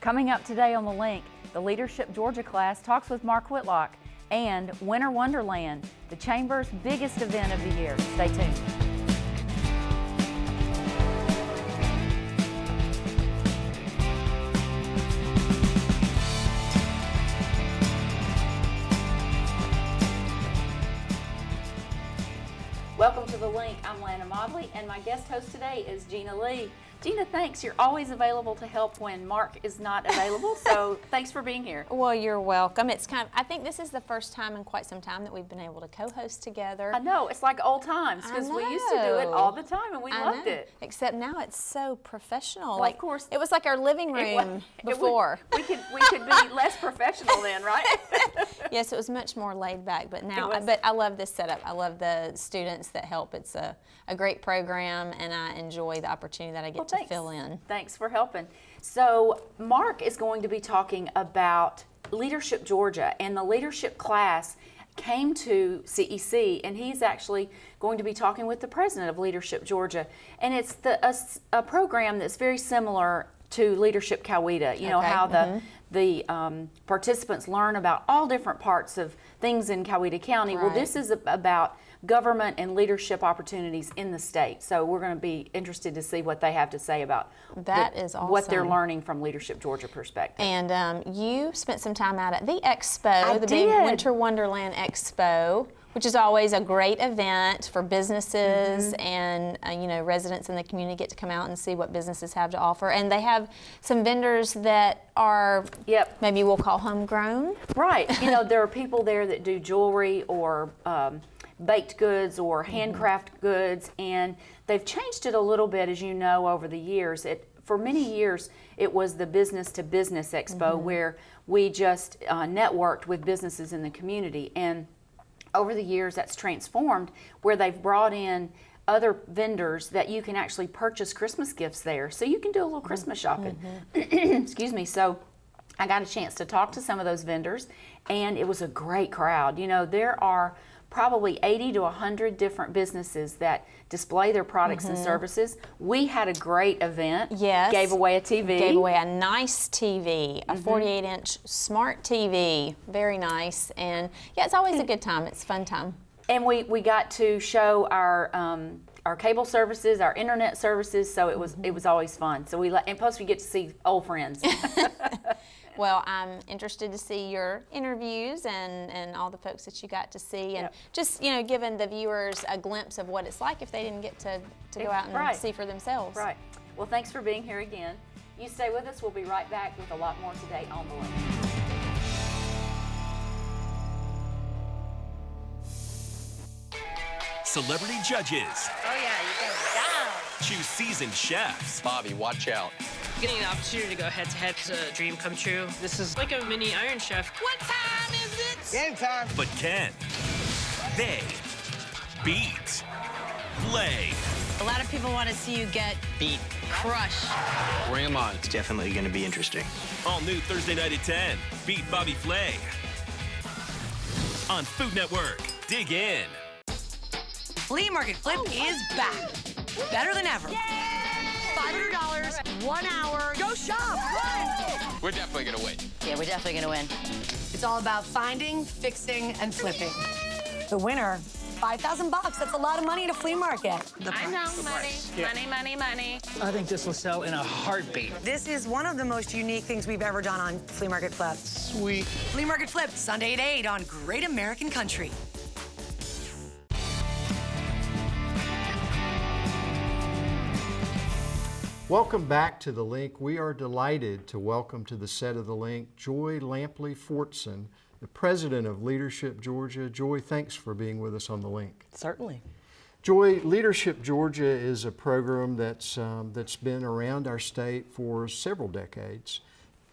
Coming up today on The Link, the Leadership Georgia class talks with Mark Whitlock, and Winter Wonderland, the Chamber's biggest event of the year. Stay tuned. Welcome to The Link. I'm Lana Modley, and my guest host today is Gina Lee. Gina, thanks. You're always available to help when Mark is not available, so thanks for being here. Well, you're welcome. It's I think this is the first time in quite some time that we've been able to co-host together. I know, it's like old times, because we used to do it all the time, and we loved it. Except now it's so professional. Well, like, of course. It was like our living room before. We could be less professional then, right? Yes, it was much more laid back, but now, but I love this setup. I love the students that help. It's a great program, and I enjoy the opportunity that I get to fill in. Thanks for helping. So Mark is going to be talking about Leadership Georgia, and the leadership class came to CEC, and he's actually going to be talking with the president of Leadership Georgia, and it's a program that's very similar to Leadership Coweta. You know how the participants learn about all different parts of things in Coweta County. Right. Well, this is about government and leadership opportunities in the state. So we're going to be interested to see what they have to say about that. Is awesome. What they're learning from Leadership Georgia perspective. And you spent some time out at the expo, big Winter Wonderland Expo, which is always a great event for businesses and you know, residents in the community get to come out and see what businesses have to offer. And they have some vendors that are maybe we'll call homegrown. Right. You know, there are people there that do jewelry or baked goods or handcraft goods, and they've changed it a little bit, as you know, over the years. For many years, it was the Business to Business Expo where we just networked with businesses in the community. And over the years, that's transformed where they've brought in other vendors that you can actually purchase Christmas gifts there. So you can do a little Christmas shopping. Excuse me. So I got a chance to talk to some of those vendors, and it was a great crowd. You know, there are probably 80 to 100 different businesses that display their products and services. We had a great event. Yes. Gave away a TV. Gave away a nice TV, a 48-inch smart TV. Very nice. And yeah, it's always a good time. It's a fun time. And we got to show our cable services, our internet services, so it was always fun. So and plus we get to see old friends. Well, I'm interested to see your interviews and all the folks that you got to see, and just, you know, giving the viewers a glimpse of what it's like if they didn't get to go out and see for themselves. Right. Well, thanks for being here again. You stay with us. We'll be right back with a lot more today on The Link. Celebrity judges. Oh yeah, you go down. Choose seasoned chefs. Bobby, watch out. Getting an opportunity to go head-to-head is a dream come true. This is like a mini Iron Chef. What time is it? Game time. But can they beat Flay? A lot of people want to see you get beat, crushed. Bring him on. It's definitely going to be interesting. All new Thursday night at 10. Beat Bobby Flay. On Food Network. Dig in. Flea Market Flip is back. Better than ever. $500, 1 hour. Go shop. Run. We're definitely going to win. Yeah, we're definitely going to win. It's all about finding, fixing, and flipping. The winner, $5,000. That's a lot of money at a flea market. I know, money. I think this will sell in a heartbeat. This is one of the most unique things we've ever done on Flea Market Flip. Sweet. Flea Market Flip, Sunday at 8 on Great American Country. Welcome back to The Link. We are delighted to welcome to the set of The Link Joy Lampley Fortson, the president of Leadership Georgia. Joy, thanks for being with us on The Link. Certainly. Joy, Leadership Georgia is a program that's been around our state for several decades.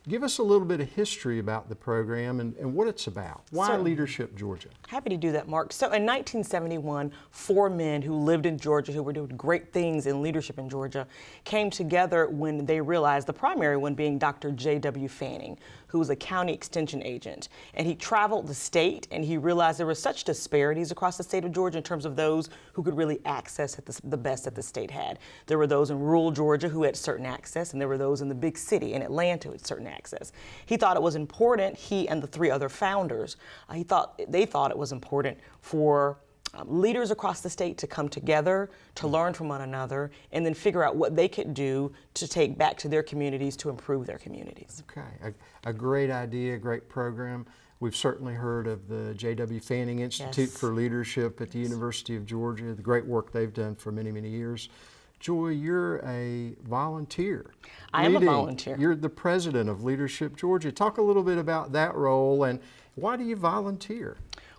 Give us a little bit of history about the program and what it's about. Why Certainly. Leadership Georgia? Happy to do that, Mark. So in 1971, 4 men who lived in Georgia, who were doing great things in leadership in Georgia, came together when they realized, the primary one being Dr. J.W. Fanning, who was a county extension agent. And he traveled the state, and he realized there were such disparities across the state of Georgia in terms of those who could really access the best that the state had. There were those in rural Georgia who had certain access, and there were those in the big city in Atlanta who had certain access. access. He thought it was important, he and the 3 other founders, they thought it was important for leaders across the state to come together, to learn from one another, and then figure out what they could do to take back to their communities to improve their communities. Okay, a great idea, great program. We've certainly heard of the J.W. Fanning Institute for Leadership at the University of Georgia, the great work they've done for many, many years. Joy, you're a volunteer. I am a volunteer. You're the president of Leadership Georgia. Talk a little bit about that role and why do you volunteer?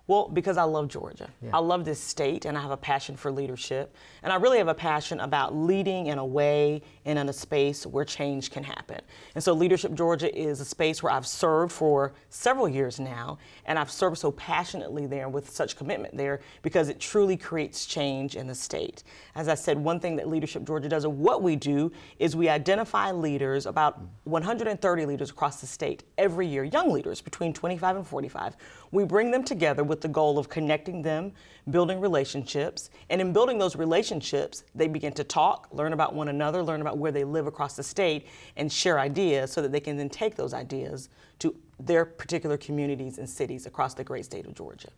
Well, because I love Georgia. Yeah. I love this state and I have a passion for leadership. And I really have a passion about leading in a way and in a space where change can happen. And so Leadership Georgia is a space where I've served for several years now, and I've served so passionately there with such commitment there because it truly creates change in the state. As I said, one thing that Leadership Georgia does, and what we do, is we identify leaders, about 130 leaders across the state every year, young leaders between 25 and 45. We bring them together with the goal of connecting them, building relationships, and in building those relationships, they begin to talk, learn about one another, learn about where they live across the state, and share ideas so that they can then take those ideas to their particular communities and cities across the great state of Georgia.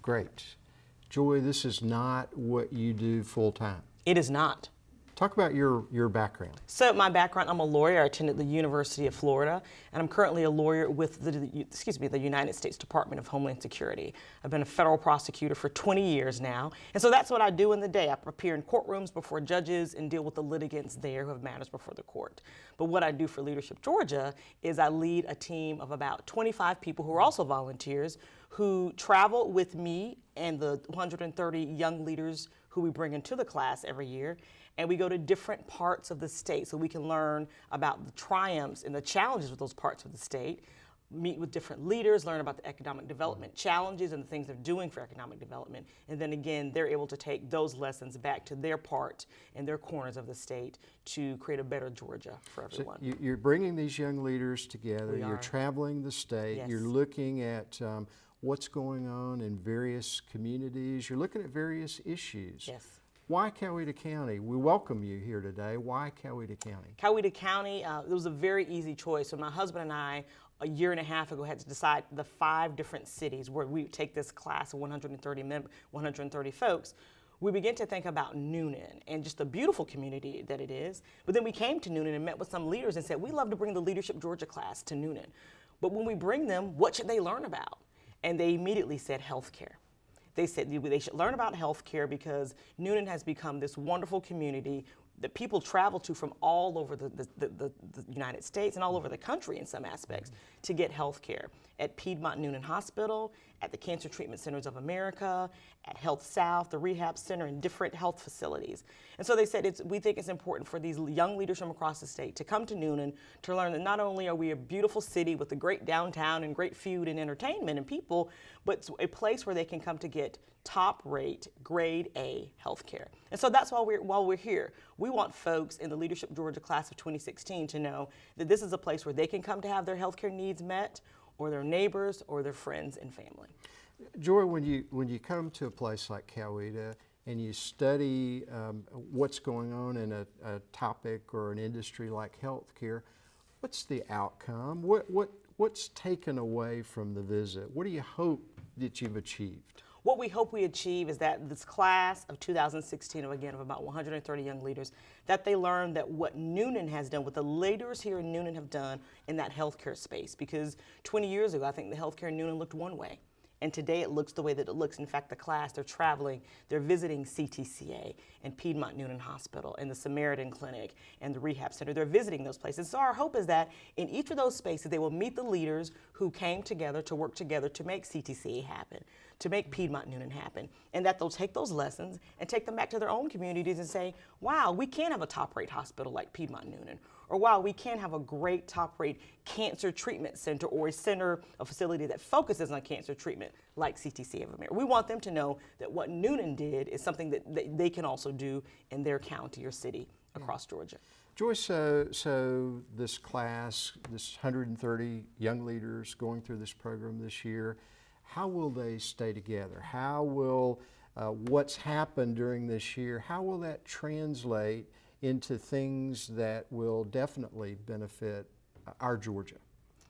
Great. Joy, this is not what you do full time. It is not. Talk about your background. So my background, I'm a lawyer. I attended the University of Florida, and I'm currently a lawyer with the United States Department of Homeland Security. I've been a federal prosecutor for 20 years now, and so that's what I do in the day. I appear in courtrooms before judges and deal with the litigants there who have matters before the court. But what I do for Leadership Georgia is I lead a team of about 25 people who are also volunteers who travel with me and the 130 young leaders who we bring into the class every year. And we go to different parts of the state so we can learn about the triumphs and the challenges of those parts of the state, meet with different leaders, learn about the economic development challenges and the things they're doing for economic development. And then again, they're able to take those lessons back to their part and their corners of the state to create a better Georgia for everyone. So you're bringing these young leaders together, you're traveling the state, you're looking at what's going on in various communities, you're looking at various issues. Yes. Why Coweta County? We welcome you here today. Why Coweta County? Coweta County, it was a very easy choice. So my husband and I, a year and a half ago, had to decide the 5 different cities where we would take this class of 130 folks. We began to think about Newnan and just the beautiful community that it is. But then we came to Newnan and met with some leaders and said, we'd love to bring the Leadership Georgia class to Newnan. But when we bring them, what should they learn about? And they immediately said healthcare. They said they should learn about healthcare because Newnan has become this wonderful community that people travel to from all over the United States and all over the country in some aspects to get health care. At Piedmont Newnan Hospital, at the Cancer Treatment Centers of America, at Health South, the Rehab Center, and different health facilities. And so they said, we think it's important for these young leaders from across the state to come to Newnan to learn that not only are we a beautiful city with a great downtown and great food and entertainment and people, but it's a place where they can come to get top-rate, grade A healthcare. And so that's why we're here. We want folks in the Leadership Georgia class of 2016 to know that this is a place where they can come to have their healthcare needs met, or their neighbors, or their friends and family. Joy, when you come to a place like Coweta and you study what's going on in a topic or an industry like healthcare, what's the outcome? What's taken away from the visit? What do you hope that you've achieved? What we hope we achieve is that this class of 2016, of about 130 young leaders, that they learn that what Newnan has done, what the leaders here in Newnan have done in that healthcare space. Because 20 years ago, I think the healthcare in Newnan looked one way. And today it looks the way that it looks. In fact, the class, they're traveling, they're visiting CTCA and Piedmont Newnan Hospital and the Samaritan Clinic and the Rehab Center. They're visiting those places. So our hope is that in each of those spaces, they will meet the leaders who came together to work together to make CTCA happen, to make Piedmont Newnan happen, and that they'll take those lessons and take them back to their own communities and say, wow, we can have a top-rate hospital like Piedmont Newnan, or wow, we can have a great top-rate cancer treatment center or a facility that focuses on cancer treatment like CTC of America. We want them to know that what Newnan did is something that they can also do in their county or city across Georgia. Joyce, so this class, this 130 young leaders going through this program this year, how will they stay together? How will what's happened during this year, how will that translate into things that will definitely benefit our Georgia?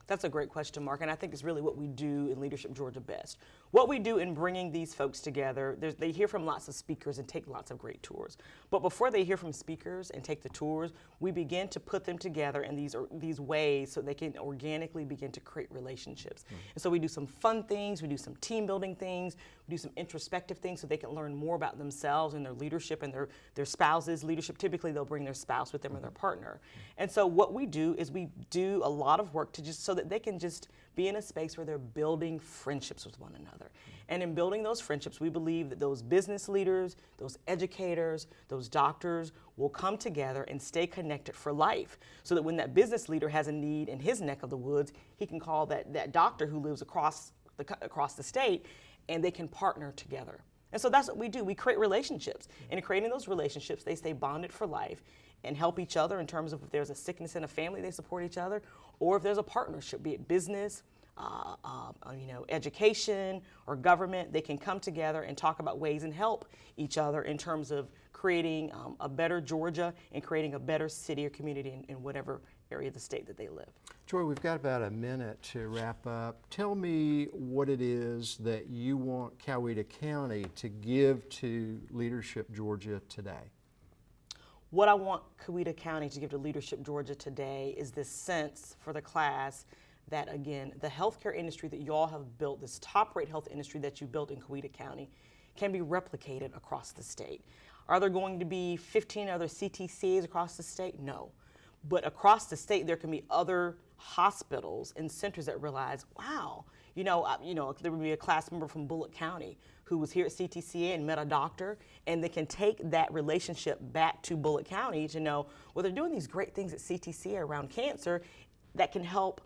That's a great question, Mark, and I think it's really what we do in Leadership Georgia best. What we do in bringing these folks together, they hear from lots of speakers and take lots of great tours. But before they hear from speakers and take the tours, we begin to put them together in these ways so they can organically begin to create relationships. And so we do some fun things, we do some team building things, we do some introspective things so they can learn more about themselves and their leadership and their spouses' leadership. Typically, they'll bring their spouse with them or their partner. And so what we do is we do a lot of work to just so that they can just be in a space where they're building friendships with one another. And in building those friendships, we believe that those business leaders, those educators, those doctors will come together and stay connected for life so that when that business leader has a need in his neck of the woods, he can call that doctor who lives across the state, and they can partner together. And so that's what we do. We create relationships. And in creating those relationships, they stay bonded for life and help each other in terms of if there's a sickness in a family, they support each other, or if there's a partnership, be it business, education, or government, they can come together and talk about ways and help each other in terms of creating a better Georgia and creating a better city or community in whatever area of the state that they live. Joy, we've got about a minute to wrap up. Tell me what it is that you want Coweta County to give to Leadership Georgia today. What I want Coweta County to give to Leadership Georgia today is this sense for the class that, again, the healthcare industry that you all have built, this top-rate health industry that you built in Coweta County, can be replicated across the state. Are there going to be 15 other CTCs across the state? No. But across the state, there can be other hospitals and centers that realize, wow, there would be a class member from Bullock County who was here at CTCA and met a doctor, and they can take that relationship back to Bullock County to know, well, they're doing these great things at CTCA around cancer that can help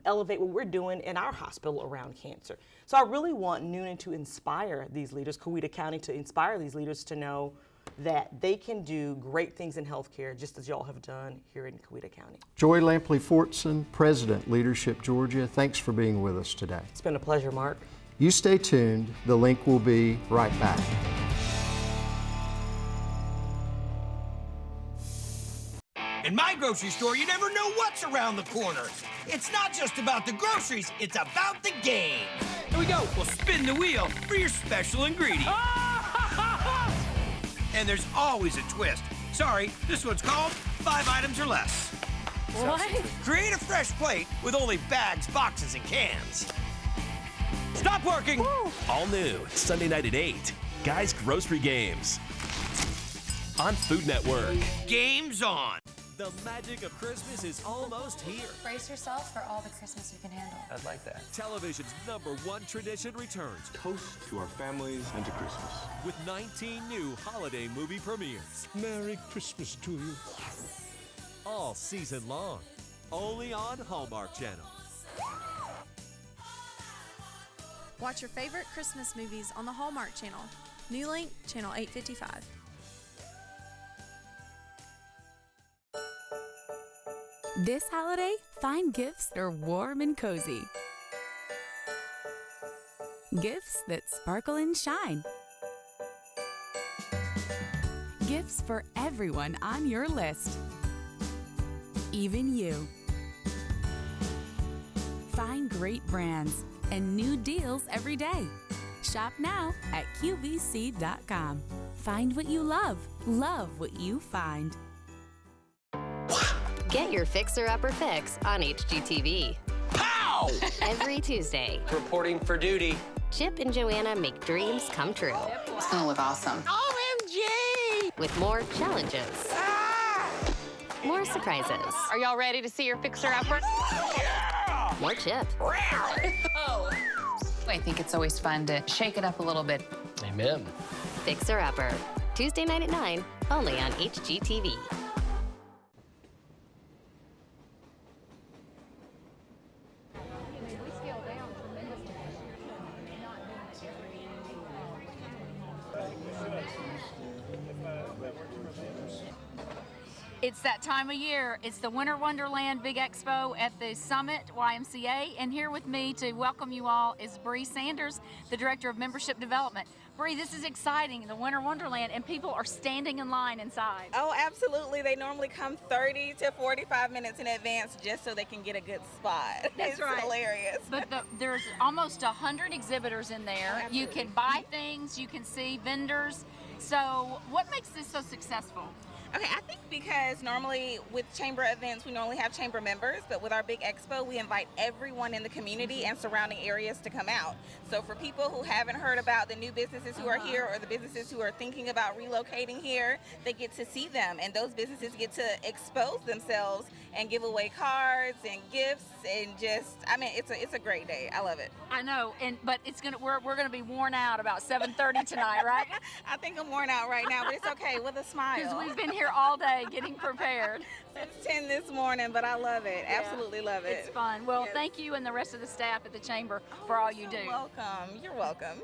elevate what we're doing in our hospital around cancer. So I really want Noonan to inspire these leaders, Coweta County to inspire these leaders to know that they can do great things in healthcare just as y'all have done here in Coweta County. Joy Lampley-Fortson, President, Leadership Georgia, thanks for being with us today. It's been a pleasure, Mark. You stay tuned. The Link will be right back. In my grocery store, you never know what's around the corner. It's not just about the groceries, it's about the game. Here we go. We'll spin the wheel for your special ingredient. And there's always a twist. Sorry, this one's called 5 items or less. What? Create a fresh plate with only bags, boxes, and cans. Stop working. Woo. All new, Sunday night at 8. Guys Grocery Games. On Food Network. Game's on. The magic of Christmas is almost here. Brace yourself for all the Christmas you can handle. I'd like that. Television's #1 tradition returns. Toast to our families and to Christmas. With 19 new holiday movie premieres. Merry Christmas to you. All season long. Only on Hallmark Channel. Watch your favorite Christmas movies on the Hallmark Channel. New Link, Channel 855. This holiday, find gifts that are warm and cozy. Gifts that sparkle and shine. Gifts for everyone on your list. Even you. Find great brands and new deals every day. Shop now at QVC.com. Find what you love. Love what you find. Get your Fixer-Upper fix on HGTV. Pow! Every Tuesday. Reporting for duty. Chip and Joanna make dreams come true. It's gonna look awesome. OMG! With more challenges. More surprises. Are y'all ready to see your Fixer-Upper? Yeah! More Chip. Oh. I think it's always fun to shake it up a little bit. Amen. Fixer-Upper. Tuesday night at 9, only on HGTV. It's that time of year. It's the Winter Wonderland Big Expo at the Summit YMCA. And here with me to welcome you all is Bree Sanders, the Director of Membership Development. Bree, this is exciting, the Winter Wonderland, and people are standing in line inside. Oh, absolutely. They normally come 30 to 45 minutes in advance just so they can get a good spot. That's It's hilarious. But there's almost 100 exhibitors in there. You can buy things, you can see vendors. So what makes this so successful? Okay, I think because normally with chamber events, we normally have chamber members, but with our big expo, we invite everyone in the community and surrounding areas to come out. So for people who haven't heard about the new businesses who are here or the businesses who are thinking about relocating here, they get to see them, and those businesses get to expose themselves and give away cards and gifts, and just, I mean, it's a great day. I love it. I know, but we're gonna be worn out about 7:30 tonight, right? I think I'm worn out right now, but it's okay, with a smile. Because we've been here all day getting prepared. Since 10 this morning, but I love it. Yeah. Absolutely love it. It's fun. Well, thank you and the rest of the staff at the chamber for all you do. You're welcome. You're welcome.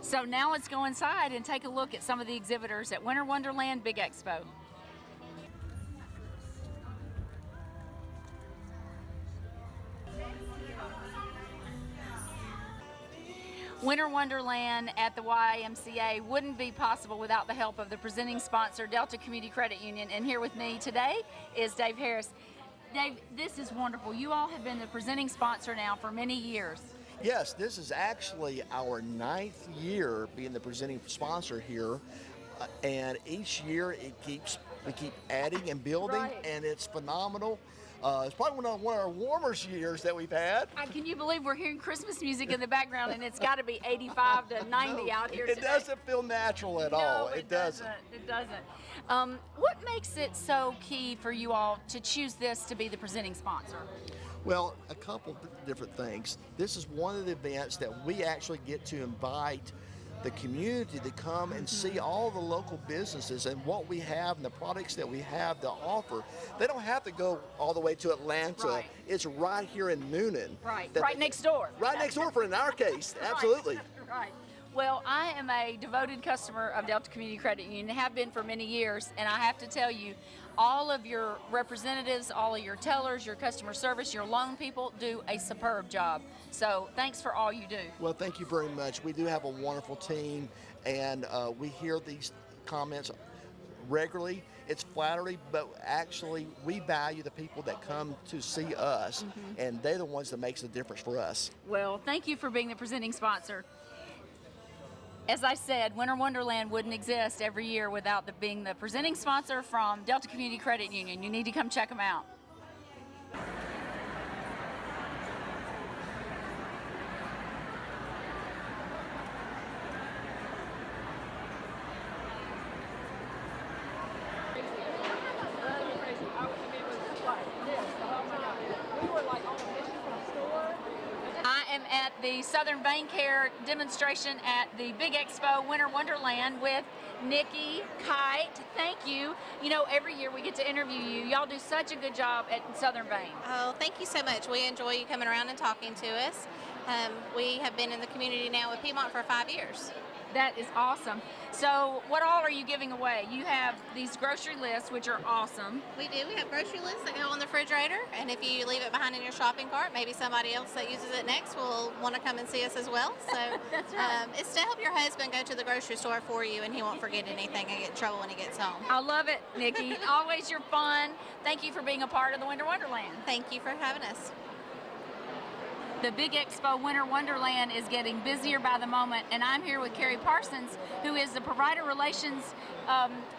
So now let's go inside and take a look at some of the exhibitors at Winter Wonderland Big Expo. Winter Wonderland at the YMCA wouldn't be possible without the help of the presenting sponsor, Delta Community Credit Union. And here with me today is Dave Harris. Dave, this is wonderful. You all have been the presenting sponsor now for many years. Yes, this is actually our 9th year being the presenting sponsor here. And each year we keep adding and building, and it's phenomenal. It's probably one of our warmest years that we've had. Can you believe we're hearing Christmas music in the background, and it's got to be 85 to 90 out here today? It doesn't feel natural at all. It doesn't. It doesn't. What makes it so key for you all to choose this to be the presenting sponsor? Well, a couple different things. This is one of the events that we actually get to invite the community to come and see all the local businesses and what we have and the products that we have to offer. They don't have to go all the way to Atlanta. Right. It's right here in Noonan. Right next door. Right next door, in our case, absolutely. Right. Well, I am a devoted customer of Delta Community Credit Union, have been for many years, and I have to tell you, all of your representatives, all of your tellers, your customer service, your loan people do a superb job. So thanks for all you do. Well, thank you very much. We do have a wonderful team, and we hear these comments regularly. It's flattery, but actually we value the people that come to see us, and they're the ones that makes the difference for us. Well, thank you for being the presenting sponsor. As I said, Winter Wonderland wouldn't exist every year without being the presenting sponsor from Delta Community Credit Union. You need to come check them out. I am at the Southern Vein Care demonstration at the Big Expo Winter Wonderland with Nikki, Kite. Thank you. You know, every year we get to interview you. Y'all do such a good job at Southern Vein. Oh, thank you so much. We enjoy you coming around and talking to us. We have been in the community now with Piedmont for 5 years. That is awesome. So what all are you giving away? You have these grocery lists, which are awesome. We do. We have grocery lists that go on the refrigerator, and if you leave it behind in your shopping cart, maybe somebody else that uses it next will want to come and see us as well. So That's right. It's to help your husband go to the grocery store for you, and he won't forget anything and get in trouble when he gets home. I love it, Nikki. Always you're fun. Thank you for being a part of the Winter Wonderland. Thank you for having us. The Big Expo Winter Wonderland is getting busier by the moment, and I'm here with Carrie Parsons, who is the provider relations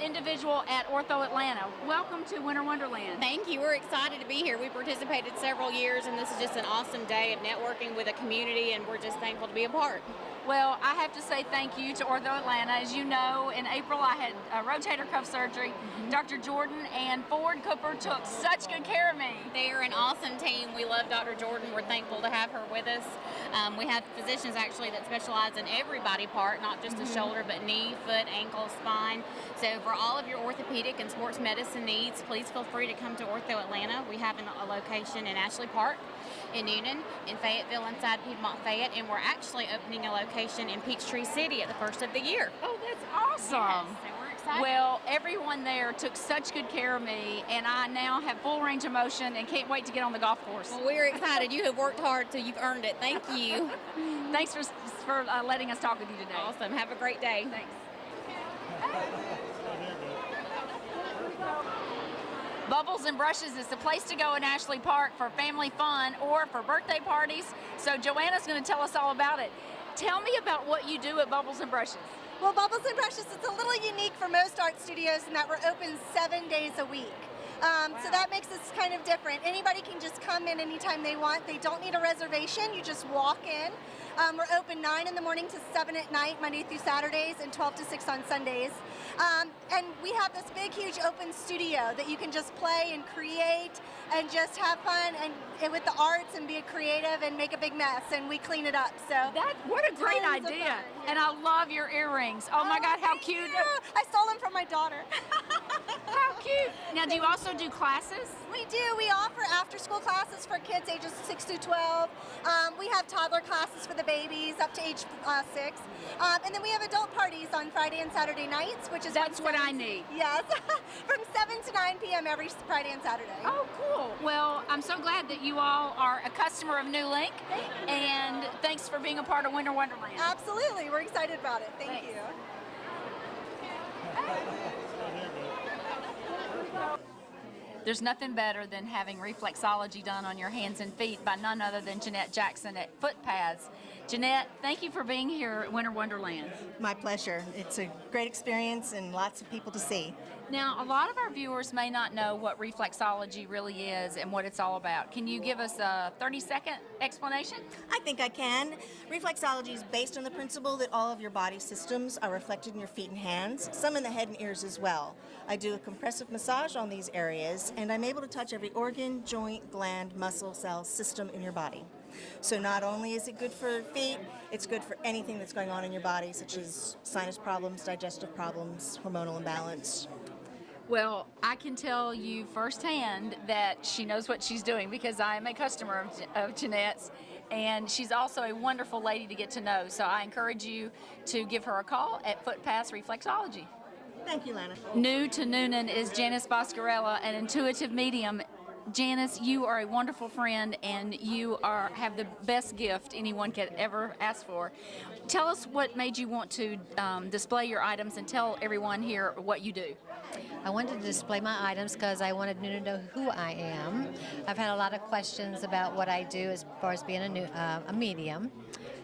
individual at Ortho Atlanta. Welcome to Winter Wonderland. Thank you. We're excited to be here. We participated several years, and this is just an awesome day of networking with a community, and we're just thankful to be a part. Well, I have to say thank you to Ortho Atlanta. As you know, in April I had rotator cuff surgery. Dr. Jordan and Ford Cooper took such good care of me. They're an awesome team. We love Dr. Jordan. We're thankful to have her with us. We have physicians actually that specialize in every body part, not just the shoulder, but knee, foot, ankle, spine. So for all of your orthopedic and sports medicine needs, please feel free to come to Ortho Atlanta. We have a location in Ashley Park, in Noonan, in Fayetteville, inside Piedmont Fayette, and we're actually opening a location in Peachtree City at the first of the year. Oh, that's awesome. Yes, so we're excited. Well, everyone there took such good care of me, and I now have full range of motion and can't wait to get on the golf course. Well, we're excited. You have worked hard, so you've earned it. Thank you. Thanks for letting us talk with you today. Awesome. Have a great day. Thanks. Bubbles and Brushes is the place to go in Ashley Park for family fun or for birthday parties. So Joanna's going to tell us all about it. Tell me about what you do at Bubbles and Brushes. Well, Bubbles and Brushes is a little unique for most art studios in that we're open 7 days a week. So that makes us kind of different. Anybody can just come in anytime they want. They don't need a reservation. You just walk in. We're open 9 in the morning to 7 at night, Monday through Saturdays, and 12 to 6 on Sundays. And we have this big, huge open studio that you can just play and create and just have fun and with the arts and be creative and make a big mess, and we clean it up. So What a great idea. And I love your earrings. Oh my God, how cute. I stole them from my daughter. How cute. Now, do you also do classes? We do. We offer after-school classes for kids ages 6 to 12. We have toddler classes for the babies up to age 6. And then we have adult parties on Friday and Saturday nights, which is That's what I need. Yes, from 7 to 9 p.m. every Friday and Saturday. Oh, cool. Well, I'm so glad that you all are a customer of NewLink, and thanks for being a part of Winter Wonderland. Absolutely. We're excited about it. Thank you. There's nothing better than having reflexology done on your hands and feet by none other than Jeanette Jackson at Foot Paths. Jeanette, thank you for being here at Winter Wonderland. My pleasure. It's a great experience and lots of people to see. Now, a lot of our viewers may not know what reflexology really is and what it's all about. Can you give us a 30-second explanation? I think I can. Reflexology is based on the principle that all of your body systems are reflected in your feet and hands, some in the head and ears as well. I do a compressive massage on these areas, and I'm able to touch every organ, joint, gland, muscle, cell, system in your body. So not only is it good for feet, it's good for anything that's going on in your body, such as sinus problems, digestive problems, hormonal imbalance. Well, I can tell you firsthand that she knows what she's doing because I am a customer of Jeanette's, and she's also a wonderful lady to get to know. So I encourage you to give her a call at Foot Paths Reflexology. Thank you, Lana. New to Noonan is Janice Boscarella, an intuitive medium. Janice, you are a wonderful friend, and you have the best gift anyone could ever ask for. Tell us what made you want to display your items, and tell everyone here what you do. I wanted to display my items because I wanted to know who I am. I've had a lot of questions about what I do as far as being a medium.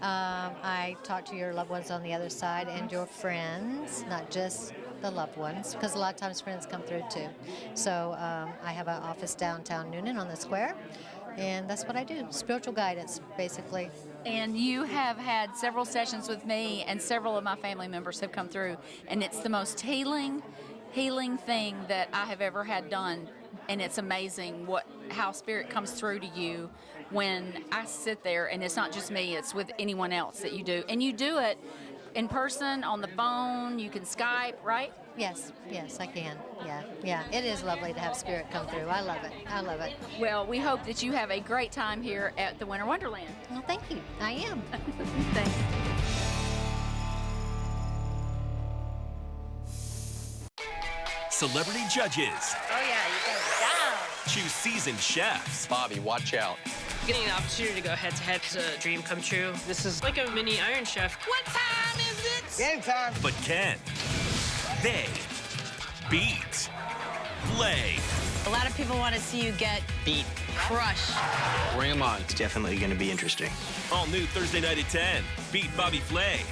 I talk to your loved ones on the other side and your friends, not just the loved ones, because a lot of times friends come through too. So I have an office downtown Noonan on the square, and that's what I do, spiritual guidance, basically. And you have had several sessions with me, and several of my family members have come through, and it's the most healing thing that I have ever had done. And it's amazing how spirit comes through to you when I sit there, and it's not just me, it's with anyone else that you do. And you do it in person, on the phone, you can Skype, right? Yes, I can. Yeah. It is lovely to have spirit come through. I love it. Well, we hope that you have a great time here at the Winter Wonderland. Well, thank you. I am. Thanks. Celebrity judges. Oh yeah, you go down. Choose seasoned chefs. Bobby, watch out. Getting the opportunity to go head-to-head is a dream come true. This is like a mini Iron Chef. What time is it? Game time. But can they beat Play? A lot of people want to see you get Beat. crushed. Bring them on. It's definitely going to be interesting. All new Thursday night at 10. Beat Bobby Flay.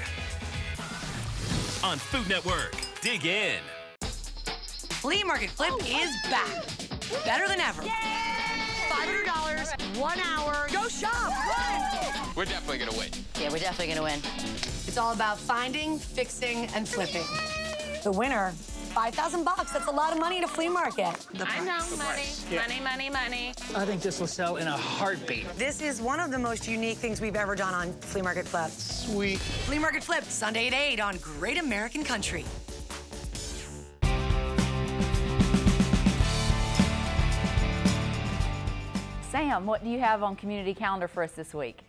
On Food Network. Dig in. Flea Market Flip is back. Better than ever. $500, 1 hour. Go shop, run! We're definitely going to win. Yeah, we're definitely going to win. It's all about finding, fixing, and flipping. The winner, $5,000. That's a lot of money at a flea market. I know, money. I think this will sell in a heartbeat. This is one of the most unique things we've ever done on Flea Market Flip. Sweet. Flea Market Flip, Sunday at 8 on Great American Country. Sam, what do you have on community calendar for us this week?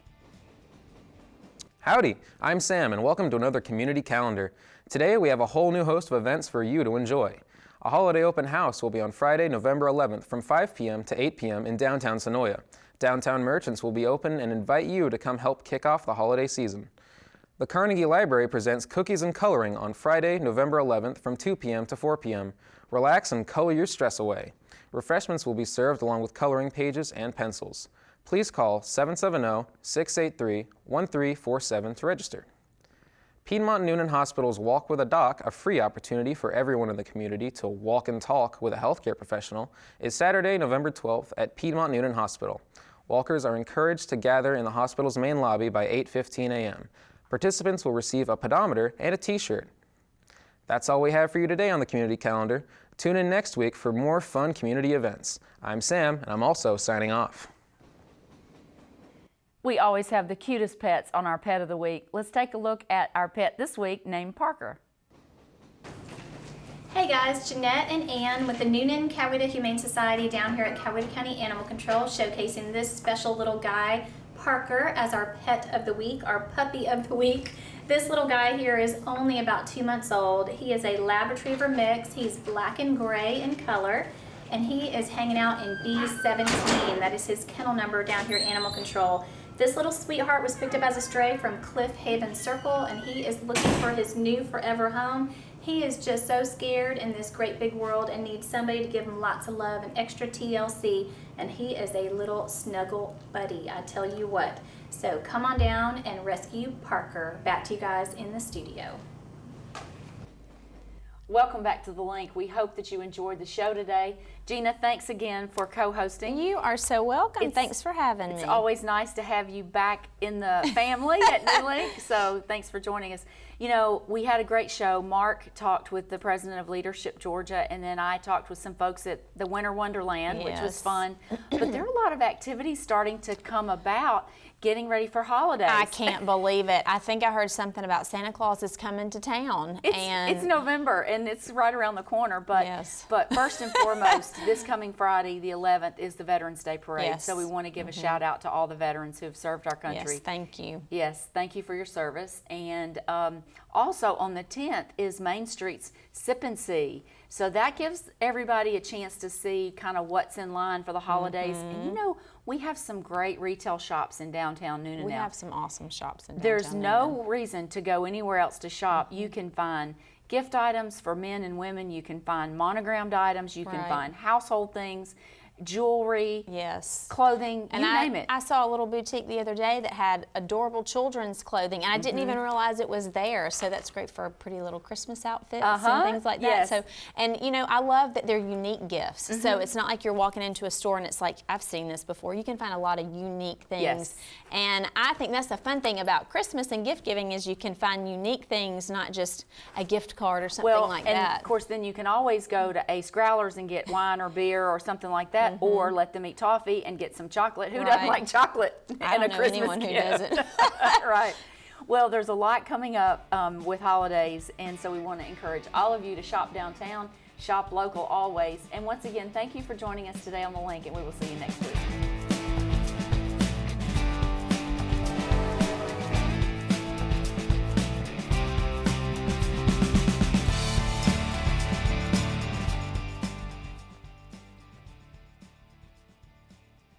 Howdy, I'm Sam and welcome to another community calendar. Today we have a whole new host of events for you to enjoy. A holiday open house will be on Friday, November 11th from 5 p.m. to 8 p.m. in downtown Sonoya. Downtown merchants will be open and invite you to come help kick off the holiday season. The Carnegie Library presents Cookies and Coloring on Friday, November 11th from 2 p.m. to 4 p.m. Relax and color your stress away. Refreshments will be served along with coloring pages and pencils. Please call 770-683-1347 to register. Piedmont Noonan Hospital's Walk with a Doc, a free opportunity for everyone in the community to walk and talk with a healthcare professional, is Saturday, November 12th at Piedmont Noonan Hospital. Walkers are encouraged to gather in the hospital's main lobby by 8:15 a.m. Participants will receive a pedometer and a t-shirt. That's all we have for you today on the community calendar. Tune in next week for more fun community events. I'm Sam, and I'm also signing off. We always have the cutest pets on our Pet of the Week. Let's take a look at our pet this week named Parker. Hey guys, Jeanette and Ann with the Noonan Coweta Humane Society down here at Coweta County Animal Control, showcasing this special little guy, Parker, as our Pet of the Week, our Puppy of the Week. This little guy here is only about 2 months old. He is a Lab Retriever mix. He's black and gray in color, and he is hanging out in B17. That is his kennel number down here at Animal Control. This little sweetheart was picked up as a stray from Cliff Haven Circle, and he is looking for his new forever home. He is just so scared in this great big world and needs somebody to give him lots of love and extra TLC, and he is a little snuggle buddy, I tell you what. So come on down and rescue Parker. Back to you guys in the studio. Welcome back to The Link. We hope that you enjoyed the show today. Gina, thanks again for co-hosting. You are so welcome. Thanks for having me. It's always nice to have you back in the family at TheLink, so thanks for joining us. You know, we had a great show. Mark talked with the president of Leadership Georgia, and then I talked with some folks at the Winter Wonderland, which was fun. But there are a lot of activities starting to come about getting ready for holidays. I can't believe it. I think I heard something about Santa Claus is coming to town. It's November, and it's right around the corner. But, but first and foremost, this coming Friday, the 11th, is the Veterans Day Parade. Yes. So we want to give a shout out to all the veterans who have served our country. Yes, thank you. Yes, thank you for your service. And also on the 10th is Main Street's Sip and See. So that gives everybody a chance to see kind of what's in line for the holidays. And you know, we have some great retail shops in downtown Noonan now. We have some awesome shops in downtown There's no reason to go anywhere else to shop. You can find gift items for men and women. You can find monogrammed items. You can find household things, jewelry, clothing, and you name it. I saw a little boutique the other day that had adorable children's clothing, and I didn't even realize it was there. So that's great for pretty little Christmas outfits and things like that. So, and you know, I love that they're unique gifts. So it's not like you're walking into a store and it's like, I've seen this before. You can find a lot of unique things. And I think that's the fun thing about Christmas and gift giving is you can find unique things, not just a gift card or something like that. And of course, then you can always go to Ace Growlers and get wine or beer or something like that. Or let them eat toffee and get some chocolate. Who doesn't like chocolate and a Christmas anyone who gift? doesn't. Right. Well, there's a lot coming up with holidays, and so we want to encourage all of you to shop downtown, shop local always. And once again, thank you for joining us today on The Link, and we will see you next week.